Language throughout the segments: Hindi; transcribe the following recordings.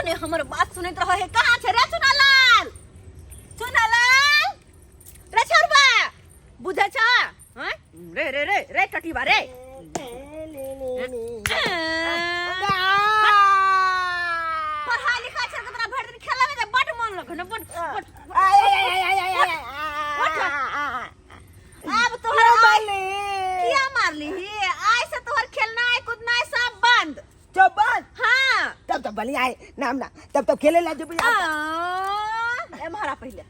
ने हमर बात सुनत रहो है कहां छे रे सुनालाल रे छोरबा बुझे छ हां रे रे रे रे टटीबा रे पढ़ा लिखा छ कतरा भर दिन खेला में बड मन लगन बड अब तोहर किया मारली आई से तोहर खेलना है कूदना है सब बंद हाँ तब बनी आए नाम ना तब खेले ला जब ए मारा पहले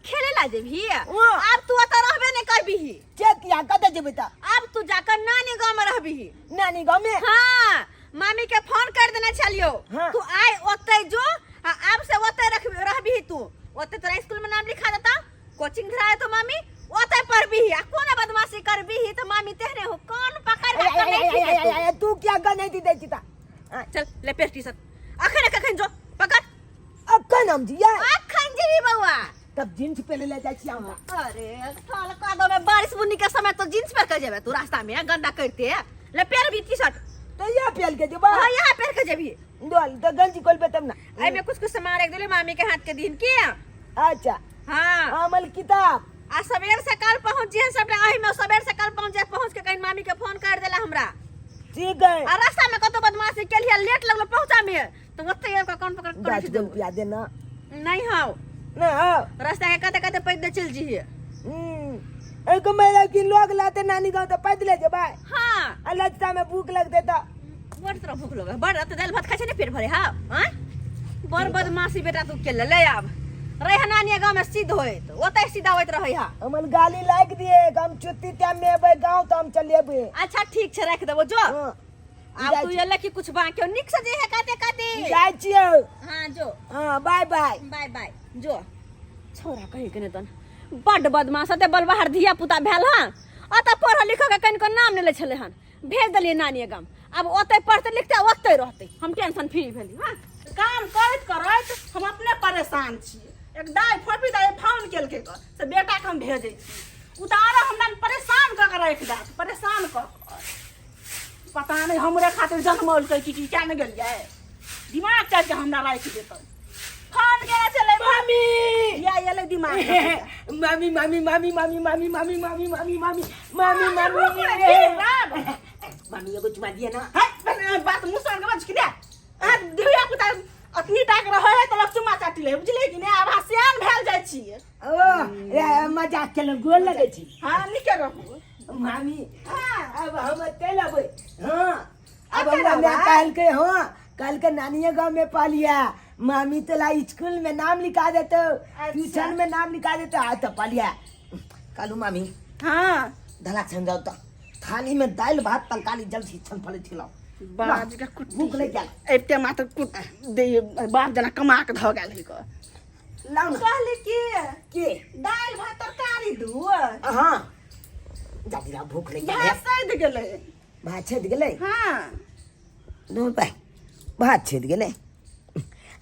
खेले ला जेबी अब तू त रहबे नहीं करबी चेतिया कत जेबे त अब तू जाकर नानी गांव में रहबी नानी गांव में हाँ मामी के फोन कर देने चलियो हाँ। तू आए ओते जो अब से ओते रहबी तू ओते तोरा स्कूल में नाम लिखा देता कोचिंग धराए तो मामी ओते पढ़बी आ कोन बदमाशी करबी तो मामी तेहरे हो कौन पकड़ तू क्या गने दी दे चिता चल ले पेटी सब अखन कखन जो पकड़ अक्कन हम जिया अखन जीवी बउआ तब जींस पहले ले जाई छी हम अरे साल कादो में बारिश बुन्नी के समय तो जींस पहन के जेबे तू रास्ता में गंदा करते ले पेर भी टी-शर्ट तो या पहन के जेबा हां यहां पहन के जेबी दोल तो गंजी खोल पे तब ना आई में कुछ सामान रख देले मामी के हाथ के दिन की अच्छा हां अमल किताब आ सवेर से कल पहुंच जे सब आही में सवेर से कल पहुंच के कहीं मामी के फोन कर देला हमरा ठीक है आ रास्ता में कतो बदमाशी के लिए लेट लगलो पहुंचा में तो ओते का कौन पकड़ कर 10 रुपया देना नहीं हां ना रास्ता के कते पैदल चल जी एक मेरा कि लोग लाते नानी गांव तो पैदल जेबा हां अलगता में भूख लगते तो बड़ तरह भूख लगे बड़ त दाल भात खाइ छै ने पेट भरे हां हां बड़ बदमाशी बेटा तू के ले आब रे नानी गांव में सीध होय तो ओते सीधा होइत रहै हा हमल गाली लाग दिए हम छुट्टी टाइम में अबे गांव तो हम चलेबे अच्छा ठीक छै रख देबो जो अब तू ये कि कुछ बाकी निक से जे है काते जाय छियो हां जो हां बाय बाय बाय जो छोरा कहि के ने तन बड बदमाश ते बलबाहर धिया पुता भेल हां अत पढ़ लिख के कन को नाम ने ले छले हन भेज दलिए नानी गांव अब ओते पढ़ते लिखते ओते रहते हम टेंशन फ्री भेली हां काम करत हम अपने परेशान छी एक दाई फोपी दाई फोन केल के से बेटा के हम भेजै छी उतारा हमरा परेशान क के रख दा परेशान क पता नहीं हमरे खातिर जन्मल के की क्या न गेल जाए दिमाग चल के हमरा राख देत फोन केला चले मामी या ये ले दिमाग मामी मामी मामी मामी मामी मामी मामी मामी मामी मामी मामी एगो चुमा दिए ना बात मुसर के बच के दे दिया पुता अतनी टाक रहे है तो चुमा चाटी ले बुझले कि ने अब हसियान भेल जाय छी ओ मजाक केलो गोल लगे छी हां निके रहू मामी अब हम चलबे हां अब हमरा कल के नानी गांव में पालिया मामी तला स्कूल में नाम लिखा देतो ट्यूशन में नाम लिखा देतो आ तो पालिया कालू मामी हां धला छन जाओ तो थाली में दाल भात तरकारी जल छन फले खिलाओ बाज के कुट्टी भूख लग गेल एते मात्र कुट दे बाप जना कमा के ध गेल है को लाउ ना कहले के दाल भात तरकारी दू हां जादिला भूख लग गेल सैद गेले भात छेद गेले हां दो पाई भात छेद गेले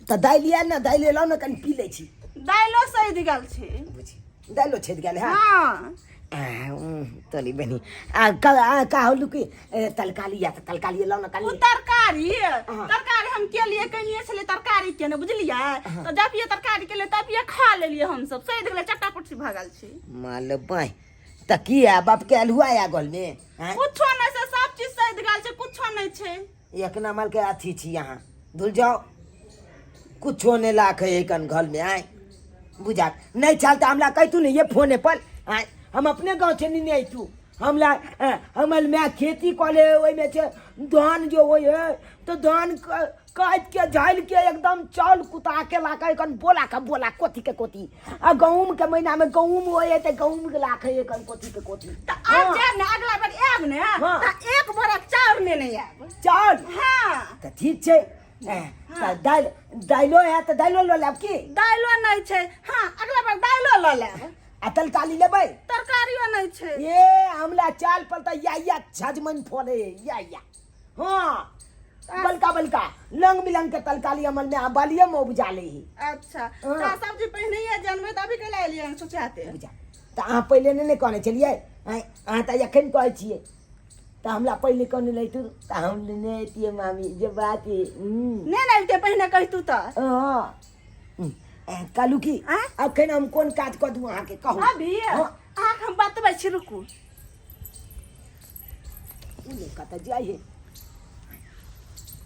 त दाल या ना दाल लाउ ना कन पी ले छी दाइलो सैद गेल छे बुझी दालो छेद गेले हां हां तली बनी का होलु कि तलकाली या तलकाली लाउ ना काली तरकारी हम के लिए कनिए छले तरकारी के न बुझलिए तो जब ये तरकारी के लिए तब ये खा लेलिए हम सब सैद गेले चट्टापटी भागल छी माल बाय त की है बाप के अलहुआ या गोल में हैं कुछो नै से सब चीज सैद गेल छे कुछो नै छे एक नंबर के अथी छी यहां धुल जाओ कुछो ने लाख है कन घर में आए बुझा नहीं चलता हमला कहतू नहीं ये फोन पर आए हम अपने गांव से नहीं आई तू हमला हमल में खेती कले ओइ में से धान जो होय है तो धान काट के झाइल के एकदम चाल कुता के लाके कन बोला कोथी के कोथी आ गहूम के महीना में गहूम होय है त गहूम के लाखे कन कोथी के कोथी त आज जे न अगला बार आब ने त एक बोरा चाउर लेने आब चाउर हां त ठीक छे दाइलो है त दाइलो ल लेब की दाइलो नै छे हां अगला बार दाइलो ल लेब आ तलकाली लेबै तरकारियो नै छे ये हमला चाल पर त या छजमन फोड़े या हां बलका लंग बिलंग के तलकाली अमल में बालिए में उपजा ले ही अच्छा ता सब्जी पहले ही जनमे तभी के ले लियन सोचाते बुझा त आ पहले ने कहने चलिए आ त यखन कहै छिए तो हमला पहले कौन ले तू तो हम लेने आती मामी जे बात है नहीं नहीं ते पहले कह तू तो कालू की आँ? अखन हम कौन काज कर दूं अहाँ के कहू अभी आँख हम बतबै छी रुकू ओने कत जाई है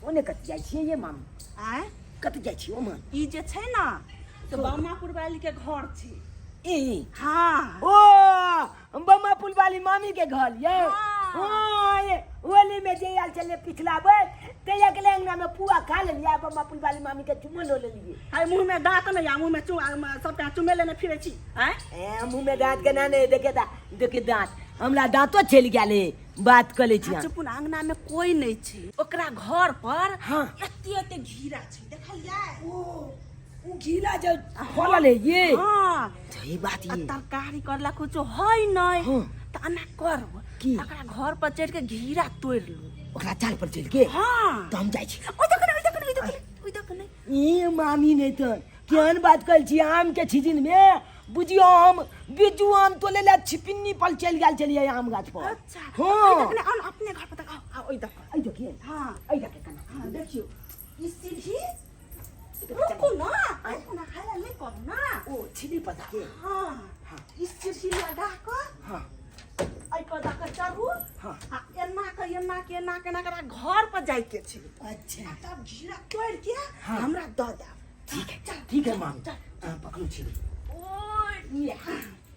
ओने कत जाई छियै ये मामी आय कत जाई छी ओ मामी ई जे छै ना से बामापुर वाली के घर छै ई हाँ ओ बम्मा पुल वाली मामी के घर ये हाँ। ये होली में जे आल चले पिछला बार ते एक लेंगना में पुआ खा ले लिया बम्मा पुल वाली मामी के चुम्मा ले लिए हाय मुंह में दांत नहीं या मुंह में सबटा चुमे लेने फिरे छी आय मुंह में दांत के ना नहीं देखे दांत हमरा दांतो छेल गेले बात कर ले छी चुपुन अंगना में कोई नहीं छै ओकरा घर पर हाँ। एते एते घीरा छै देखलियै ओ घीला जो खोलल है ये हाँ सही बात ये तरकारी करला कुछ है नहीं हाँ। त अना कर की? ओकरा घर पर चढ़ के घीरा तोड़ लू ओकरा चाल पर चल के हाँ तो हम जाई छी ओइ तक नहीं ये मामी नहीं तो केहन बात कर छी आम के सीजन में बुझियो हम बिजू आम तो ले ले छिपिन्नी पल चल गेल चलिए आम गाछ पर अच्छा हाँ। ओइ तक नहीं अपने घर पर तक आओ ओइ तक आई देखिए हाँ आई देखे कना हाँ देखियो ई सीढ़ी रुको ना हाला ले कर ना ओ छिड़ी पता के हाँ हाँ। ई सीढ़ी लगा कर हां आई पर जाकर चढ़ू हाँ। एना के घर पर जाय के छै अच्छा तब घीरा तोड़ के हाँ। हमरा द दा ठीक है मामी पकड़ू छिड़ी ओए ये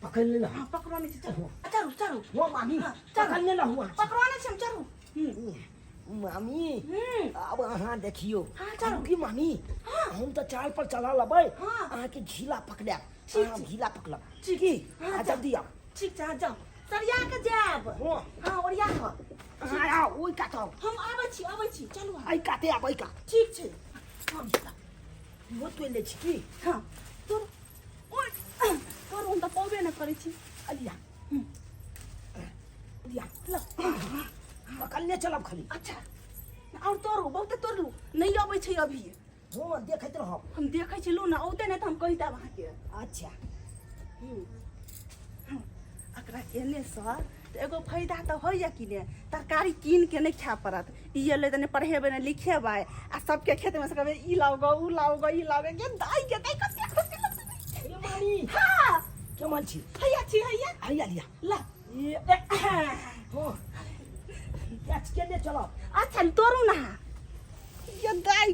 पकड़ ले ना हाँ पकड़वाने छै चलो चलो वो मामी पकड़ ले ना हुआ पकड़वाने छै हम चलो मामी अब अहाँ देखियो हाँ, चलो। की मामी हम तो चाल पर चला लबै हाँ। अहाँ के घीला पकड़ा ठीक अहाँ छै। घीला पकड़ा ठीक की हाँ, आ जल्दी आओ ठीक छै जाओ सरिया के जाब हाँ। हाँ ओरिया के अहाँ आओ ओइ काट आओ हम आबै छी चलू अहाँ। आई काटे आबै का ठीक छै हम वो तो ले छी की हाँ तोर ओए तोर हम त पौबे न करै छी अलिया अलिया ल पकड़ने चलब खाली अच्छा और तोरू बहुते तोड़लू नहीं अबै छै अभी हो देखैत रहो हम देखै छी लू ना औते नहीं त हम कहि देब अहाँ के अच्छा एकरा एने सँ त एगो फायदा त होइए कि ने तरकारी कीन के नहीं खाए पड़त ई ले तने पढ़ेबे ने लिखेबे आ सबके खेत में से कहबे ई लाओगे ऊ लाओगे ई लाओगे के दाई कते खुशी लगतै ये मामी हां केमन छी हैया छी हैया आई अलिया ला हो कैच के दे चलो अच्छा तोरू ना ये दाई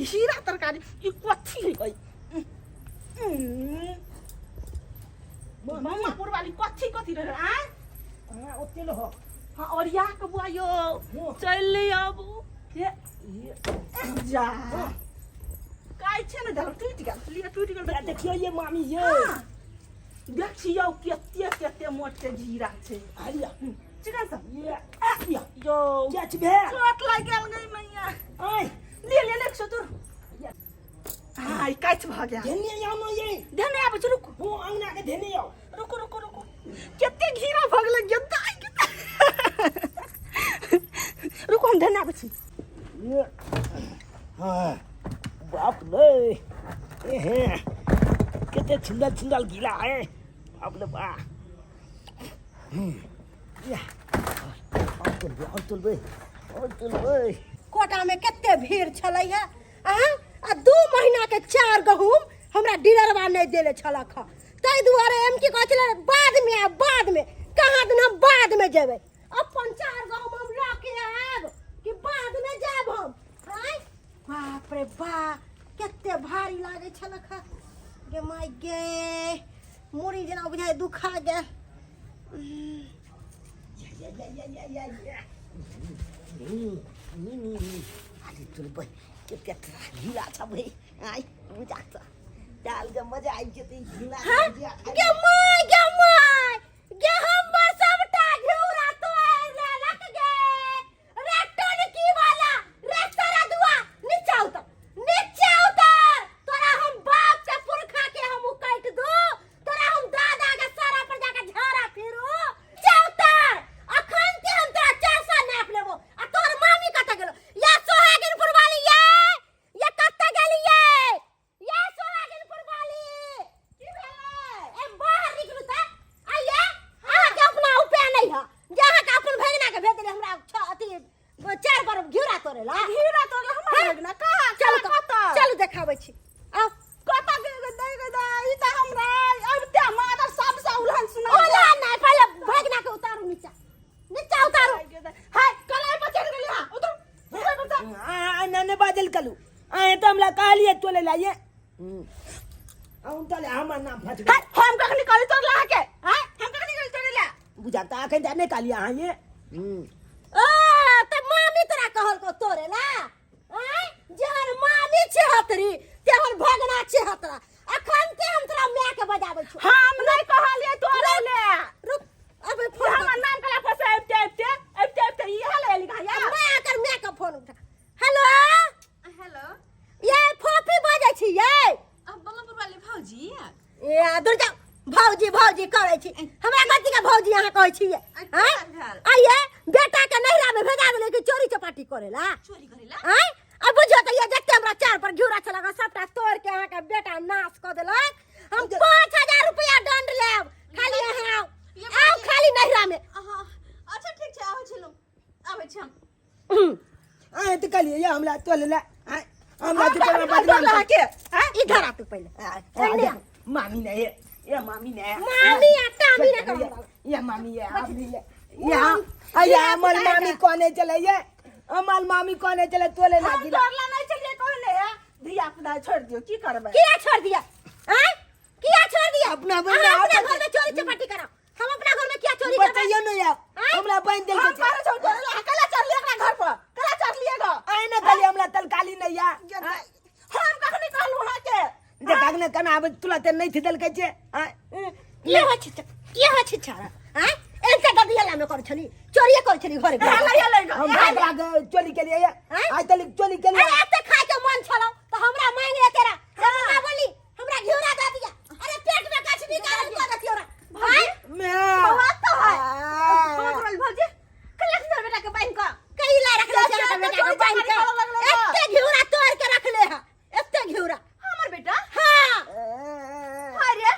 घीरा तरकारी ई कथी है मम्मा पुरवाली कथी रहे आ हां ओते लो हाँ और या के बुआयो हो। चल ले अब ये जा काय छे ना धर टूट गेल देखियो ये मामी ये हाँ। देख छियौ केते मोट के जीरा छे अलिया चिकन सब ये अलिया यो कैच भे चोट लाग गेल गई मैया आई ले एक सौ तोर हाँ ई काच भ गया धेने आओ न ये धने आबै छ रुक हो अंगना के धेने आओ रुको केते घीरा भ गेल गेदाई रुको हम धने आबै छी ये हां बाप रे ए कितने सुंदर गीला है बाप रे बा या और तुल बे कोटा में केते भीड़ छलै है आ 2 महीना के 4 गहूम हमरा डीलरवा नहीं देले छलक ह तै दुआरे हम की कहै छलै बाद में कहाँ दिन हम बाद में जेबै अपन 4 गहूम हम लऽ के आब कि बाद में जाब हम आय बाप रे बा केते भारी लागे छलक ह गे माय गे मुड़ी जेना बुझाय दुखा गेल अरे तुल बे कितना गीला छ बे आई बुझा छ डाल के मजा आई जते गीला गे माय गे हमर सबटा घिउरा तोड़ लेलक गे रे टोलकी वाला रे तोरा दुआ नीचे उतर तोरा हम बाप के पुरखा के हम काट दो तोरा हम दादा के सारा पर जाके झाड़ा फिरू चौतर अखन के हम तोरा 400 नाप लेबो आ तोर मामी कत गेलो या सोहागिनपुर वाली ये कत गेली ये सोहागिनपुर वाली की भेलै ए बाहर निकलू त देखाबै छी आ कता दे ई त हमरा अब ते मादर सब से उलहन सुना ओला नहीं पहले भगना के उतारू नीचा नीचा उतारू हाय कलाई पर चढ़ गेली हां उतर नने बादल कलू आए तो हमला कहलिए तोले लाइए आउन तले हमर नाम फट गए हम कखनी कली तोर ला के हाय हम कखनी कली तोर ला बुझाता आखे जाने कालिया आए आ त मामी तोरा कहल को तोरे ला आय जहन मामी छे हतरी तेहन भगना छे हतरा अखन ते हम तोरा माय के बजाबै छी हम नहीं कहलिए तोरे ले रुक अबे फोन हमर नाम कला फसे अब ई हले लिखा या मैं कर माय के फोन उठा हेलो हेलो ये फोफी बाजै छी ये अब बमापुर वाले भौजी ए दूर जा भौजी भौजी करै छी हमरा कथि के भौजी अहाँ कहै छी आइए बेटा के नहिरा में भेजा देले कि चोरी चपाटी करेला चोरी करेला आय अब बुझियो त ये जत्ते हमरा चार पर घिउरा छलक सबटा तोड़ के अहाँ के बेटा नाश क देलक हम 5000 रुपया दंड लेब खाली अहाँ आओ खाली नहिरा में अच्छा ठीक छै आबै छी हम आए तो कालिए ये हमला तोले ला हमला तो तोला बदनाम ला के इधर आ तू पहले मामी ने ये मामी ने मामी टामी ने कर ये मामी ये अभी ये अमल मामी कोने चले ये अमल मामी कोने चले तोले ना गिला तोरला नहीं चलिए कौन है धिया पुता छोड़ दियो की करबे किया छोड़ दिया हैं किया छोड़ दिया अपना अहाँ अपने घर में चोरी चपाटी करो हम अपना घर में क्या चोरी करबे बताइयो न यार हमरा बहन दिल हम के पर छोड़ तोरला कला चढ़ लिया अपना घर पर कला चढ़ लिएगा आए ना खाली हमला तलकाली नहीं या हम कखनी कहलु हां के देखा ने कना अब तुला ते नहीं थी दल के छे ये हो छी छारा हैं ऐसे गदियाला में कर छली चोरी कर छली घरे हम भाग चोरी के लिए आज तक चोरी के लिए अरे एते खाए के मन छलो तो हमरा मांग ले तेरा हमरा बोली हमरा घिउरा दे दिया अरे पेट में कछ निकाल के देती ओरा भाई मैं बात तो है बमापुर भौजी कला से बेटा के बहन का कईला रख ले बेटा के बांध के एते घिउरा तोड़ के रख ले है एते घिउरा हमर बेटा हां अरे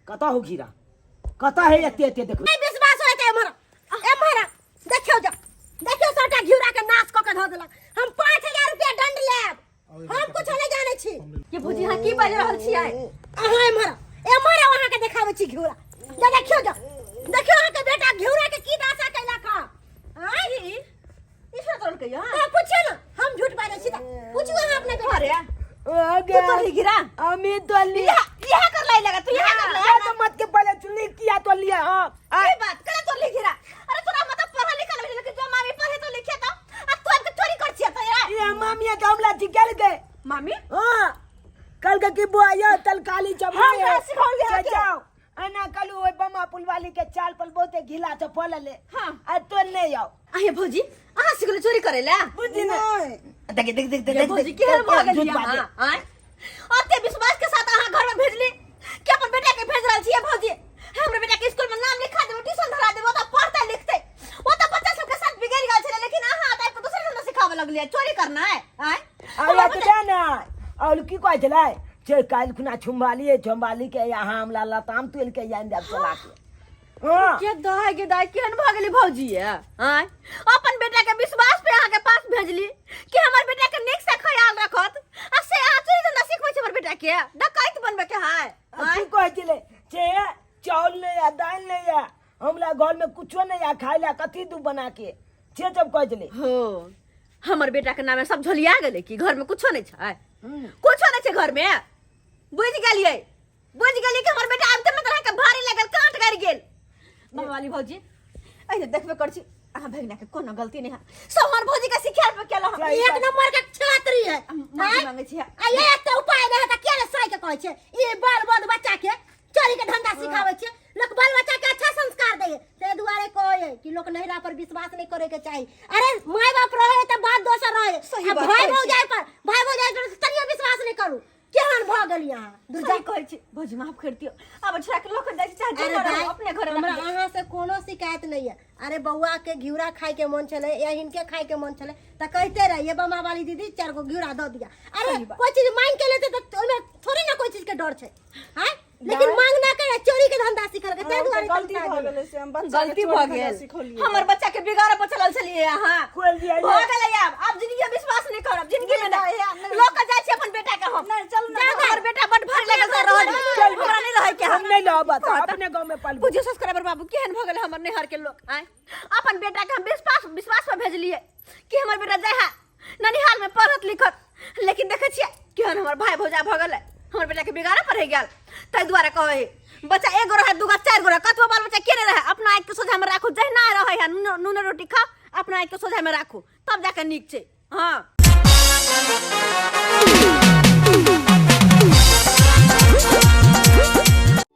कता हो खीरा कता है एते देखो नहीं विश्वास होते हमारा देखियो सबटा घिउरा के नाश क के ध देलक हम 5000 रुपया दंड लेब हम कुछ नहीं जाने छी ये भौजी हां की बाज रहल छी आइ अहाँ एमहर वहां के देखाबै छी घिउरा जा देखियो अहाँ के बेटा घिउरा के की दासा कैला का हां ई से तोड़ के हां तो पूछिए ना हम झूठ बाजै छी पूछियो अहाँ अपने बेटा अरे आगे तो गिरा अमित तो लिया यह कर लाई लगा तू यह कर ये तो मत के पहले चुनी किया तो लिया हां ये बात करे तो लिख गिरा अरे तोरा मतलब पढ़ा लिखा नहीं लेकिन जो मामी पढ़े तो लिखे तो अब तू अब चोरी कर छिया तो यार ये मामिया का हमला निकल गए मामी हां कल के की बुआया तलकाली चबले हम सिखा गया के जाओ अना कलू ओए बमा पुल वाली के चाल पर बहुते घिला तो पलले हां आ तो नहीं आओ आये भौजी आहा सिखले चोरी करेला बुझी नहीं देख भौजी के हर भाग लिया हां आय ओते विश्वास के साथ आहा घर में भेजली के अपन बेटा के भेज रहल छिए भौजी हमरे बेटा के स्कूल में नाम लिखा देबो ट्यूशन धरा देबो तो पढ़ते लिखते वो तो बच्चा सब के साथ बिगड़ गेल छले लेकिन आहा आटा को दूसरे धंधा सिखावे लगलिए चोरी करना है आय आया तो देना और की कहै छलै जे काल खुना छुम्बाली के यहाँ हमला लताम तुल के यान देब चला के हां के दाय केहन भ गेली भौजी है आय अपन बेटा के विश्वास पे आहा के पास भेजली कि हमर बेटा के नीक से ख्याल रखत आ से आ चोरी धंधा सिखबै छै हमर बेटा के डकैत बनबे के है की कहै छलै जे चावल नहीं या दाल नहीं या हमला घर में कुछो नहीं या खाइ ला कथी दू बना के जे जब कहै छलै हो हमर बेटा के नाम सब झोलिया गेले कि घर में कुछो नहीं छै कुछो नहीं छै घर में बुझ गेलिए कि हमर बेटा आब त तरह के भारी लगल काट कर गेल मामा वाली भौजी ऐसे देखबे कर छी अहाँ भगना के कोनो गलती नहीं है सब हमर भौजी के सिखाल पे केलो हम एक नंबर के छात्री है माफी मांगे छी आ ये एक उपाय रहे त केले साइ के कहै छै ई बाल बद बच्चा के चोरी के धंधा सिखाबै छै लोक बाल बच्चा के अच्छा संस्कार दै ते दुआरे कहै कि लोक नहिरा पर विश्वास नहीं करे के चाही अरे माय बाप रहे त बात दोसर रहे भाई भौजाई पर तनियो विश्वास नहीं करू केहन भ गेल यहाँ दुर्गा कहै छी भौजी माफ कर दियो अब छोरा के लोक जाय छै चाहे अपने घर हमरा अहाँ से कोनो शिकायत नहीं है अरे बउआ के घिउरा खाए के मन चले या हिनके खाए के मन चले त कहते रहिए बमा वाली दीदी 4 गो घिउरा द दिया अरे कोई चीज मांग के लेते तो ओमे थोड़ी ना कोई चीज के डर छै हैं लेकिन मांग ना करे चोरी के धंधा सिखल के ते दुआरे गलती चलता भ है। गेलै से हम बच्चा गलती भ गेल हमर बच्चा के बिगाड़ पर चलल छलिए अहाँ खोल दिया हो गेलै अब जिंदगी में विश्वास नहीं करब जिंदगी में नहीं लोग के जाय छै अपन बेटा के हम नहीं चल ना हमर बेटा बड भर लगे तो रहल हमरा नहीं रहे के हम नहीं लाब अपने गांव में पाल बुझियो सब्सक्राइबर बाबू केहन भ गेल हमर नैहर के लोग आय अपन बेटा के हम विश्वास पर भेजलिए कि हमर बेटा जाय है ननिहाल में पढ़त लिखत लेकिन देखे छियै केहन हमर भाई भौजा भ गेलै हमर बेटा के बिगाड़ पर गेल तै दुआरे कहै बच्चा एगो रहे दूगो चार गो रहे कतबो बाल बच्चा केने रहे अपना आँख के सोझा में राखू जहिना रहे है नून रोटी खा अपना आँख के सोझा में राखू तब जाके नीक छै हाँ